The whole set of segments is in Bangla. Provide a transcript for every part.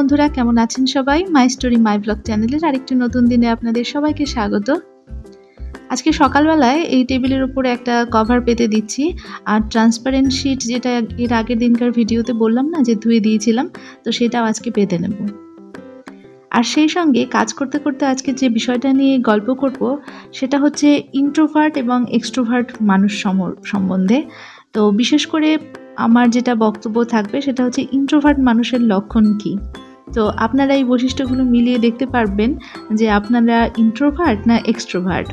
বন্ধুরা, কেমন আছেন সবাই? মাই স্টোরি মাই ব্লগ চ্যানেলের আরেকটি নতুন দিনে আপনাদের সবাইকে স্বাগত। আজকে সকালবেলায় এই টেবিলের উপরে একটা কভার পেতে দিচ্ছি, আর ট্রান্সপারেন্ট শিট যেটা এর আগের দিনকার ভিডিওতে বললাম না যে ধুয়ে দিয়েছিলাম, তো সেটাও আজকে পেতে নেব। আর সেই সঙ্গে কাজ করতে করতে আজকে যে বিষয়টা নিয়ে গল্প করব সেটা হচ্ছে ইন্ট্রোভার্ট এবং এক্সট্রোভার্ট মানুষ সম্বন্ধে। তো বিশেষ করে আমার যেটা বক্তব্য থাকবে সেটা হচ্ছে ইন্ট্রোভার্ট মানুষের লক্ষণ কী। তো আপনারা এই বৈশিষ্ট্যগুলো মিলিয়ে দেখতে পারবেন যে আপনারা ইন্ট্রোভার্ট না এক্সট্রোভার্ট।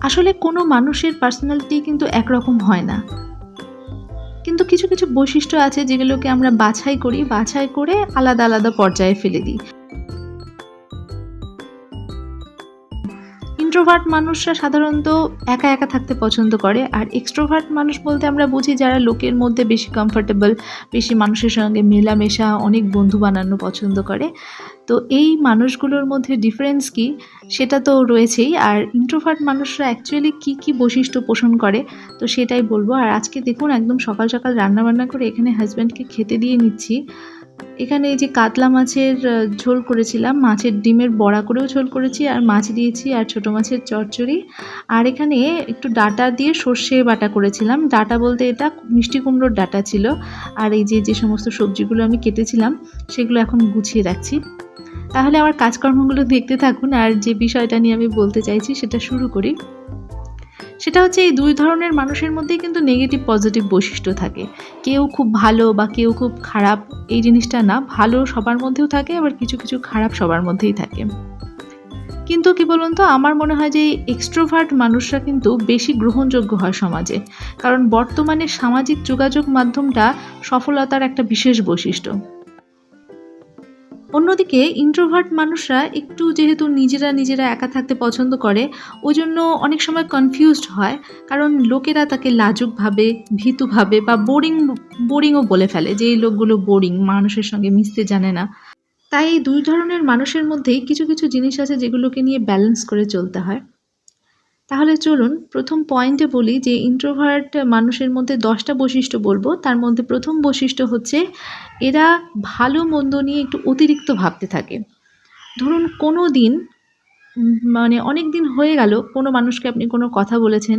আসলে কোনো মানুষের পার্সোনালিটি কিন্তু একরকম হয় না, কিন্তু কিছু কিছু বৈশিষ্ট্য আছে যেগুলোকে আমরা বাছাই করে আলাদা আলাদা পর্যায়ে ফেলে দিই। ইন্ট্রোভার্ট মানুষরা সাধারণত একা একা থাকতে পছন্দ করে, আর এক্সট্রোভার্ট মানুষ বলতে আমরা বুঝি যারা লোকের মধ্যে বেশি কমফোর্টেবল, বেশি মানুষের সঙ্গে মেলামেশা, অনেক বন্ধু বানানো পছন্দ করে। তো এই মানুষগুলোর মধ্যে ডিফারেন্স কি সেটা তো রয়েছেই, আর ইন্ট্রোভার্ট মানুষরা অ্যাকচুয়ালি কী কী বৈশিষ্ট্য পোষণ করে তো সেটাই বলবো। আর আজকে দেখুন একদম সকাল সকাল রান্নাবান্না করে এখানে হাজব্যান্ডকে খেতে দিয়ে নিচ্ছি। এখানে এই যে কাতলা মাছের ঝোল করেছিলাম, মাছের ডিমের বড়া করেও ঝোল করেছি, আর মাছ দিয়েছি, আর ছোটো মাছের চচ্চড়ি, আর এখানে একটু ডাঁটা দিয়ে সর্ষে বাটা করেছিলাম। ডাঁটা বলতে এটা মিষ্টি কুমড়োর ডাঁটা ছিল। আর এই যে সমস্ত সবজিগুলো আমি কেটেছিলাম সেগুলো এখন গুছিয়ে রাখছি। তাহলে আমার কাজকর্মগুলো দেখতে থাকুন, আর যে বিষয়টা নিয়ে আমি বলতে চাইছি সেটা শুরু করি। সেটা হচ্ছে এই দুই ধরনের মানুষের মধ্যেই কিন্তু নেগেটিভ পজিটিভ বৈশিষ্ট্য থাকে। কেউ খুব ভালো বা কেউ খুব খারাপ এই জিনিসটা না, ভালো সবার মধ্যেও থাকে, আবার কিছু কিছু খারাপ সবার মধ্যেই থাকে। কিন্তু কি বলুন তো, আমার মনে হয় যে এক্সট্রোভার্ট মানুষরা কিন্তু বেশি গ্রহণযোগ্য হয় সমাজে, কারণ বর্তমানে সামাজিক যোগাযোগ মাধ্যমটা সফলতার একটা বিশেষ বৈশিষ্ট্য। অন্যদিকে ইন্ট্রোভার্ট মানুষরা একটু যেহেতু নিজেরা একা থাকতে পছন্দ করে, ওই জন্য অনেক সময় কনফিউজড হয়, কারণ লোকেরা তাকে লাজুক ভাবে, ভীতু ভাবে, বা বোরিংও বলে ফেলে যে এই লোকগুলো বোরিং, মানুষের সঙ্গে মিশতে জানে না। তাই এই দুই ধরনের মানুষের মধ্যেই কিছু কিছু জিনিস আছে যেগুলোকে নিয়ে ব্যালেন্স করে চলতে হয়। তাহলে চলুন প্রথম পয়েন্টে বলি যে ইন্ট্রোভার্ট মানুষের মধ্যে 10টা বৈশিষ্ট্য বলবো। তার মধ্যে প্রথম বৈশিষ্ট্য হচ্ছে এরা ভালো মন্দ নিয়ে একটু অতিরিক্ত ভাবতে থাকে। ধরুন কোনো দিন মানে অনেক দিন হয়ে গেল কোনো মানুষকে আপনি কোনো কথা বলেছেন,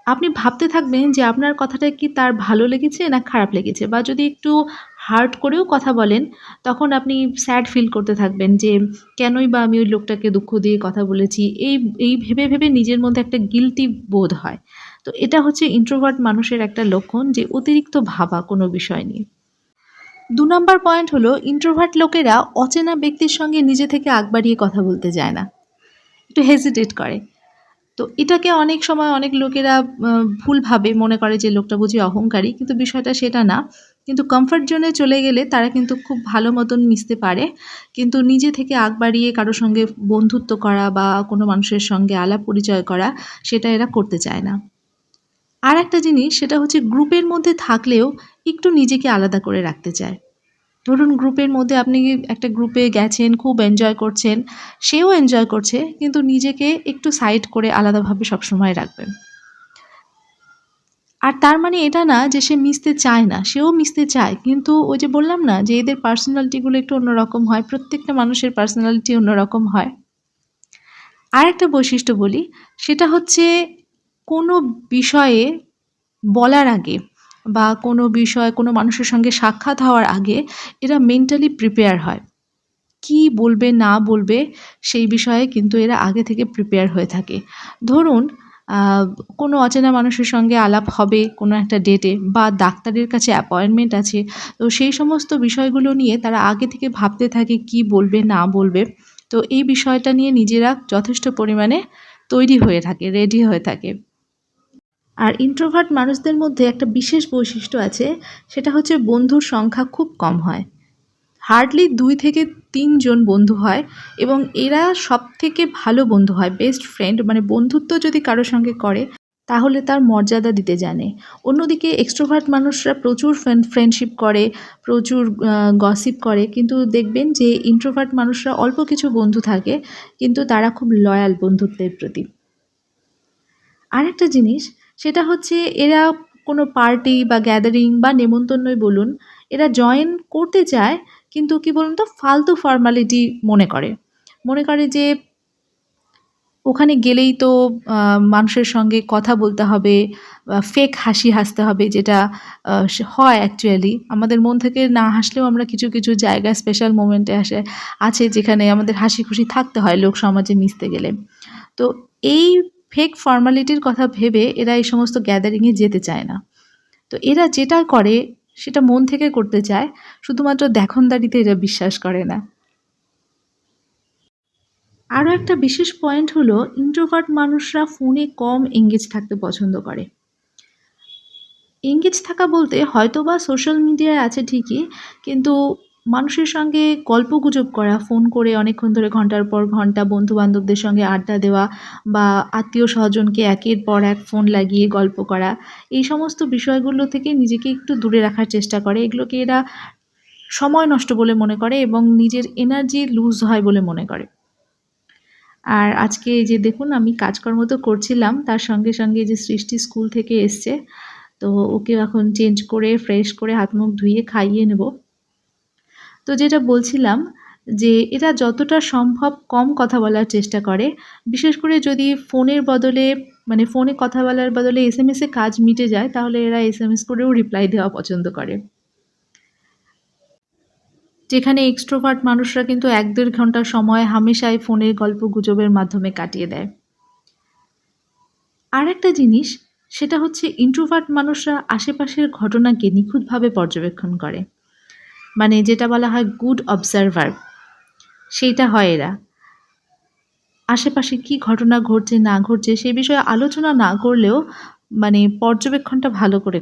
আপনি ভাবতে থাকবেন যে আপনার কথাটা কি তার ভালো লেগেছে না খারাপ লেগেছে, বা যদি একটু হার্ট করেও কথা বলেন তখন আপনি স্যাড ফিল করতে থাকবেন যে কেনই বা আমি ওই লোকটাকে দুঃখ দিয়ে কথা বলেছি, এই ভেবে ভেবে নিজের মধ্যে একটা গিল্টি বোধ হয়। তো এটা হচ্ছে ইন্ট্রোভার্ট মানুষের একটা লক্ষণ, যে অতিরিক্ত ভাবা কোনো বিষয় নিয়ে। 2 নম্বর পয়েন্ট হলো ইন্ট্রোভার্ট লোকেরা অচেনা ব্যক্তির সঙ্গে নিজে থেকে আগ বাড়িয়ে কথা বলতে যায় না, একটু হেজিটেট করে। তো এটাকে অনেক সময় অনেক লোকেরা ভুল ভাবে, মনে করে যে লোকটা বুঝি অহংকারী, কিন্তু বিষয়টা সেটা না। কিন্তু কমফর্ট জোনে চলে গেলে তারা কিন্তু খুব ভালো মতন মিশতে পারে, কিন্তু নিজে থেকে আগ বাড়িয়ে কারোর সঙ্গে বন্ধুত্ব করা বা কোনো মানুষের সঙ্গে আলাপ পরিচয় করা সেটা এরা করতে চায় না। আর একটা জিনিস সেটা হচ্ছে গ্রুপের মধ্যে থাকলেও একটু নিজেকে আলাদা করে রাখতে চায়। ধরুন গ্রুপের মধ্যে আপনি একটা গ্রুপে গেছেন, খুব এনজয় করছেন, সেও এনজয় করছে, কিন্তু নিজেকে একটু সাইড করে আলাদাভাবে সবসময় রাখবেন। আর তার মানে এটা না যে সে মিশতে চায় না, সেও মিশতে চায়, কিন্তু ওই যে বললাম না যে এদের পার্সোনালিটিগুলো একটু অন্যরকম হয়, প্রত্যেকটা মানুষের পার্সোনালিটি অন্যরকম হয়। আর একটা বৈশিষ্ট্য বলি, সেটা হচ্ছে কোনো বিষয়ে বলার আগে বা কোনো বিষয় কোনো মানুষের সঙ্গে সাক্ষাৎ হওয়ার আগে এরা মেন্টালি প্রিপেয়ার হয়। কি বলবে না বলবে সেই বিষয়ে কিন্তু এরা আগে থেকে প্রিপেয়ার হয়ে থাকে। ধরুন আ কোনো অচেনা মানুষের সঙ্গে আলাপ হবে কোনো একটা ডেটে, বা ডাক্তারের কাছে অ্যাপয়েন্টমেন্ট আছে। তো সেই সমস্ত বিষয়গুলো নিয়ে তারা আগে থেকে ভাবতে থাকে কি বলবে না বলবে। তো এই বিষয়টা নিয়ে নিজেরা যথেষ্ট পরিমাণে তৈরি হয়ে থাকে, রেডি হয়ে থাকে। আর ইন্ট্রোভার্ট মানুষদের মধ্যে একটা বিশেষ বৈশিষ্ট্য আছে, সেটা হচ্ছে বন্ধুর সংখ্যা খুব কম হয়। হার্ডলি 2 থেকে 3 জন বন্ধু হয়, এবং এরা সবথেকে ভালো বন্ধু হয়, বেস্ট ফ্রেন্ড, মানে বন্ধুত্ব যদি কারো সঙ্গে করে তাহলে তার মর্যাদা দিতে জানে। অন্যদিকে এক্সট্রোভার্ট মানুষরা প্রচুর ফ্রেন্ডশিপ করে, প্রচুর গসিপ করে, কিন্তু দেখবেন যে ইন্ট্রোভার্ট মানুষরা অল্প কিছু বন্ধু থাকে কিন্তু তারা খুব লয়াল বন্ধুত্বের প্রতি। আরেকটা জিনিস সেটা হচ্ছে এরা কোনো পার্টি বা গ্যাদারিং বা নেমন্তন্নই বলুন, এরা জয়েন করতে চায়, কিন্তু কি বলুন তো ফালতু ফর্মালিটি মনে করে। মনে করে যে ওখানে গেলেই তো মানুষের সঙ্গে কথা বলতে হবে, ফেক হাসি হাসতে হবে যেটা হয় অ্যাকচুয়ালি। আমাদের মন থেকে না হাসলেও আমরা কিছু, কিছু জায়গায় স্পেশাল মোমেন্টে আছে যেখানে আমাদের হাসি-খুশি থাকতে হয় লোক সমাজে মিশতে গেলে। তো এই ফেক ফর্মালিটির কথা ভেবে এরা এই সমস্ত গ্যাদারিং এ যেতে চায় না। তো এরা যেটা করে সেটা মন থেকে করতে চায়। শুধুমাত্র দেখনদারিতে এরা বিশ্বাস করে না। আরো একটা বিশেষ পয়েন্ট হলো ইন্ট্রোভার্ট মানুষরা ফোনে কম এঙ্গেজ থাকতে পছন্দ করে। এঙ্গেজ থাকা বলতে হয়তোবা সোশ্যাল মিডিয়ায় আছে ঠিকই, কিন্তু মানুষের সঙ্গে গল্পগুজব করা, ফোন করে অনেকক্ষণ ধরে ঘন্টার পর ঘন্টা বন্ধু-বান্ধবদের সঙ্গে আড্ডা দেওয়া বা আত্মীয়-স্বজনকে একের পর এক ফোন লাগিয়ে গল্প করা, এই সমস্ত বিষয়গুলো থেকে নিজেকে একটু দূরে রাখার চেষ্টা করে। এগুলোকে এরা সময় নষ্ট বলে মনে করে এবং নিজের এনার্জি লুজ হয় বলে মনে করে। আর আজকে এই যে দেখুন আমি কাজকর্ম তো করছিলাম, তার সঙ্গে, সঙ্গে এই যে সৃষ্টি স্কুল থেকে এসছে। তো ওকে এখন চেঞ্জ করে, ফ্রেশ করে হাত-মুখ ধুইয়ে খাইয়ে নেব। তো যেটা বলছিলাম যে এরা যতটা সম্ভব কম কথা বলার চেষ্টা করে। বিশেষ করে যদি ফোনের বদলে মানে ফোনে কথা বলার বদলে এসএমএস এ কাজ মিটে যায় তাহলে এরা এসএমএস করেও রিপ্লাই দেওয়া পছন্দ করে। যেখানে এক্সট্রোভার্ট মানুষরা কিন্তু ১-১.৫ ঘন্টা সময় হামেশাই ফোনের গল্পগুজবের মাধ্যমে কাটিয়ে দেয়। আরেকটা জিনিস সেটা হচ্ছে ইন্ট্রোভার্ট মানুষরা আশেপাশের ঘটনাকে নিখুঁতভাবে পর্যবেক্ষণ করে। মানে যেটা বলা হয় গুড অবজার্ভার, সেইটা হয় এরা। আশেপাশে কি ঘটনা ঘটছে না ঘটছে সে বিষয়ে আলোচনা না করলেও মানে পর্যবেক্ষণটা ভালো করে।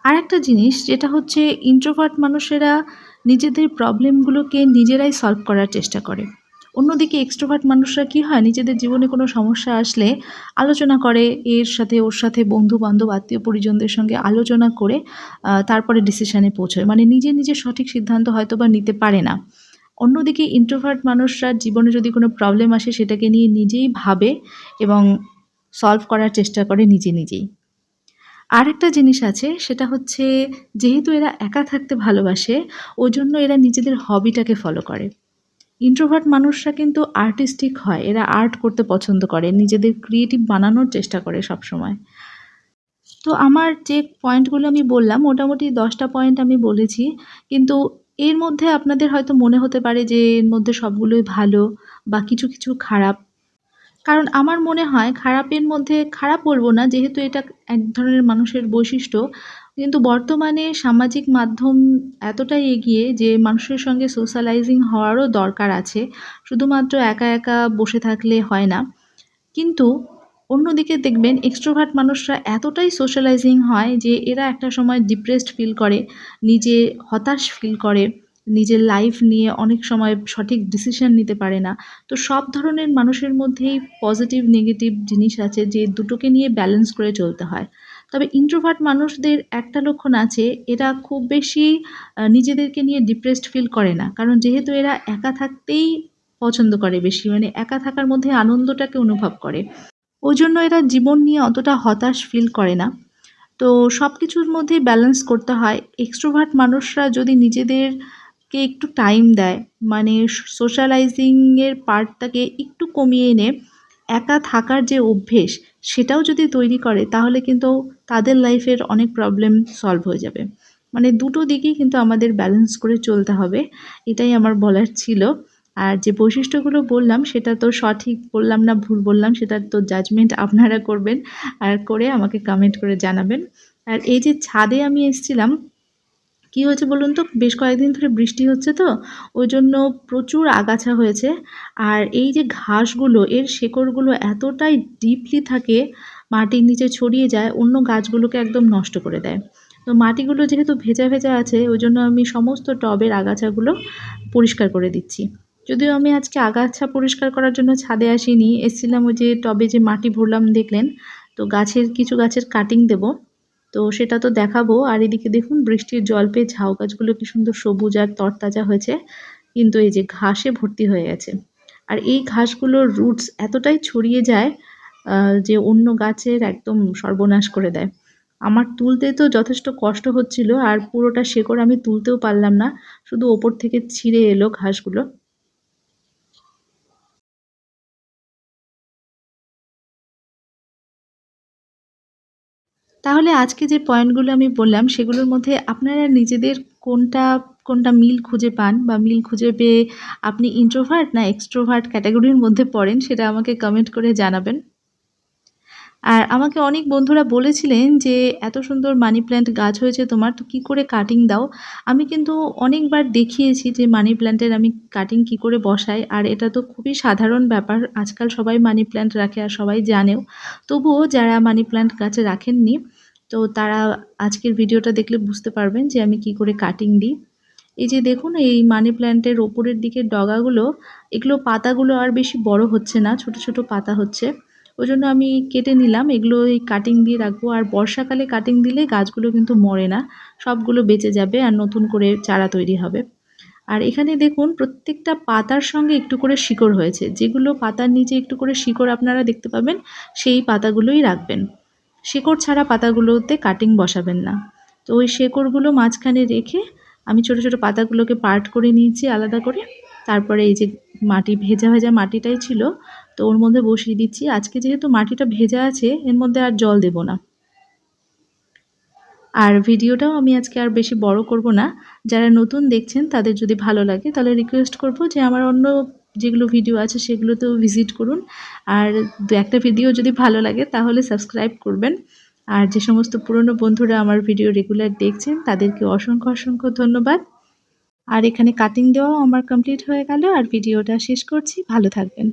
আরেকটা জিনিস যেটা হচ্ছে ইন্ট্রোভার্ট মানুষেরা নিজেদের প্রবলেমগুলোকে নিজেরাই সলভ করার চেষ্টা করে। অন্যদিকে এক্সট্রোভার্ট মানুষরা কি হয় নিজেদের জীবনে কোনো সমস্যা আসলে আলোচনা করে এর সাথে ওর সাথে বন্ধু-বান্ধব, আত্মীয়-পরিজনদের সঙ্গে আলোচনা করে তারপরে ডিসিশনে পৌঁছয়। মানে নিজে সঠিক সিদ্ধান্ত হয়তোবা নিতে পারে না। অন্যদিকে ইন্ট্রোভার্ট মানুষরা জীবনে যদি কোনো প্রবলেম আসে সেটাকে নিয়ে নিজেই ভাবে এবং সলভ করার চেষ্টা করে নিজেই। আরেকটা জিনিস আছে সেটা হচ্ছে যেহেতু এরা একা থাকতে ভালোবাসে, ওজন্য এরা নিজেদের হবিটাকে ফলো করে। ইন্ট্রোভার্ট মানুষরা কিন্তু আর্টিস্টিক হয়। এরা আর্ট করতে পছন্দ করে। নিজেদের ক্রিয়েটিভ বানানোর চেষ্টা করে সবসময়। তো আমার যে পয়েন্টগুলো আমি বললাম মোটামুটি ১০ টা পয়েন্ট আমি বলেছি। কিন্তু এর মধ্যে আপনাদের হয়তো মনে হতে পারে যে এর মধ্যে সবগুলোই ভালো বা কিছু, কিছু খারাপ। কারণ আমার মনে হয় খারাপের মধ্যে খারাপ বলব না যেহেতু এটা এক ধরনের মানুষের বৈশিষ্ট্য। কিন্তু বর্তমানে সামাজিক মাধ্যম এতটাই এগিয়ে যে মানুষের সঙ্গে সোশ্যালাইজিং হওয়ারও দরকার আছে। শুধুমাত্র একা বসে থাকলে হয় না। কিন্তু অন্যদিকে দেখবেন এক্সট্রোভার্ট মানুষরা এতটাই সোশ্যালাইজিং হয় যে এরা একটা সময় ডিপ্রেসড ফিল করে, নিজে হতাশ ফিল করে, নিজের লাইফ নিয়ে অনেক সময় সঠিক ডিসিশন নিতে পারে না। তো সব ধরনের মানুষের মধ্যেই পজিটিভ নেগেটিভ জিনিস আছে যে দুটোকে নিয়ে ব্যালেন্স করে চলতে হয়। তবে ইন্ট্রোভার্ট মানুষদের একটা লক্ষণ আছে এরা খুব বেশি নিজেদেরকে নিয়ে ডিপ্রেসড ফিল করে না। কারণ যেহেতু এরা একা থাকতেই পছন্দ করে বেশি। মানে একা থাকার মধ্যে আনন্দটাকে অনুভব করে। ওইজন্য এরা জীবন নিয়ে অতটা হতাশ ফিল করে না। তো সবকিছুর মধ্যেই ব্যালেন্স করতে হয়। এক্সট্রোভার্ট মানুষরা যদি নিজেদেরকে একটু টাইম দেয়, মানে সোশ্যালাইজিং এর পার্টটাকে একটু কমিয়ে এনে একা থাকার যে অভ্যেস, সেটাও যদি তৈরি করে তাহলে কিন্তু তাদের লাইফের অনেক প্রবলেম সলভ হয়ে যাবে। মানে দুটো দিকেই কিন্তু আমাদের ব্যালেন্স করে চলতে হবে। এটাই আমার বলার ছিল। আর যে বৈশিষ্ট্যগুলো বললাম সেটা তো সঠিক বললাম না ভুল বললাম সেটার তো জাজমেন্ট আপনারা করবেন। আর করে আমাকে কমেন্ট করে জানাবেন। আর এই যে ছাদে আমি এসছিলাম, কি হয়েছে বলুন তো? বেশ কয়েকদিন ধরে বৃষ্টি হচ্ছে তো, ওইজন্য প্রচুর আগাছা হয়েছে। আর এই যে ঘাসগুলো, এর শেকড়গুলো এতটাই ডিপলি থাকে, মাটির নিচে ছড়িয়ে যায়, অন্য গাছগুলোকে একদম নষ্ট করে দেয়। তো মাটিগুলো যেহেতু ভেজা আছে, ওইজন্য আমি সমস্ত টবের আগাছাগুলো পরিষ্কার করে দিচ্ছি। যদিও আমি আজকে আগাছা পরিষ্কার করার জন্য ছাদে আসিনি, এসছিলাম ওই যে টবে যে মাটি ভরলাম দেখলেন, তো কিছু গাছের কাটিং দেবো। তো সেটা তো দেখাবো। আর এদিকে দেখুন বৃষ্টির জল পেয়ে ঝাউ গাছগুলো কি সুন্দর সবুজ আর তরতাজা হয়েছে। কিন্তু এই যে ঘাসে ভর্তি হয়ে গেছে। আর এই ঘাসগুলোর রুটস এতটাই ছড়িয়ে যায় যে অন্য গাছের একদম সর্বনাশ করে দেয়। আমার তুলতে তো যথেষ্ট কষ্ট হচ্ছিল আর পুরোটা শেকড় আমি তুলতেও পারলাম না। শুধু ওপর থেকে ছিঁড়ে এলো ঘাসগুলো। তাহলে আজকে যে পয়েন্টগুলো আমি বললাম সেগুলোর মধ্যে আপনারা নিজেদের কোনটা মিল খুঁজে পান বা মিল খুঁজে পেয়ে আপনি ইন্ট্রোভার্ট না এক্সট্রোভার্ট ক্যাটেগরির মধ্যে পড়েন সেটা আমাকে কমেন্ট করে জানাবেন। আর আমাকে অনেক বন্ধুরা বলেছিলেন যে, "এত সুন্দর মানি প্ল্যান্ট গাছ হয়েছে তোমার, তো কী করে কাটিং দাও?" আমি কিন্তু অনেকবার দেখিয়েছি যে মানি প্ল্যান্টের আমি কাটিং কী করে বসাই। আর এটা তো খুবই সাধারণ ব্যাপার। আজকাল সবাই মানি প্ল্যান্ট রাখে আর সবাই জানেও। তবুও যারা মানি প্ল্যান্ট গাছ রাখেননি, তো তারা আজকের ভিডিওটা দেখলে বুঝতে পারবেন যে আমি কী করে কাটিং দিই। এই যে দেখুন এই মানি প্ল্যান্টের ওপরের দিকের ডগাগুলো, এগুলো পাতাগুলো আর বেশি বড় হচ্ছে না, ছোট, ছোট পাতা হচ্ছে। ওজন্য আমি কেটে নিলাম। এগুলো এই কাটিং দিয়ে রাখবো। আর বর্ষাকালে কাটিং দিলে গাছগুলো কিন্তু মরে না। সবগুলো বেঁচে যাবে আর নতুন করে চারা তৈরি হবে। আর এখানে দেখুন প্রত্যেকটা পাতার সঙ্গে একটু করে শিকড় হয়েছে। যেগুলো পাতার নিচে একটু করে শিকড় আপনারা দেখতে পাবেন, সেই পাতাগুলোই রাখবেন। শিকড় ছাড়া পাতাগুলোতে কাটিং বসাবেন না। তো ওই শেকড়গুলো মাঝখানে রেখে আমি ছোট, ছোট পাতাগুলোকে পার্ট করে নিয়েছি আলাদা করে। তারপরে এই যে মাটি ভেজা, ভেজা মাটিটাই ছিল, তো ওর মধ্যে বসিয়ে দিচ্ছি। আজকে যেহেতু মাটিটা ভেজা আছে এর মধ্যে আর জল দেব না। আর ভিডিওটাও আমি আজকে আর বেশি বড় করব না। যারা নতুন দেখছেন তাদের যদি ভালো লাগে তাহলে রিকোয়েস্ট করব যে আমার অন্য যেগুলো ভিডিও আছে সেগুলোতেও ভিজিট করুন। আর ২-১ টা ভিডিও যদি ভালো লাগে তাহলে সাবস্ক্রাইব করবেন। আর যে সমস্ত পুরনো বন্ধুরা আমার ভিডিও রেগুলার দেখছেন তাদেরকে অসংখ্য, অসংখ্য ধন্যবাদ। আর এখানে কাটিং দেওয়াও আমার কমপ্লিট হয়ে গেল আর ভিডিওটা শেষ করছি। ভালো থাকবেন।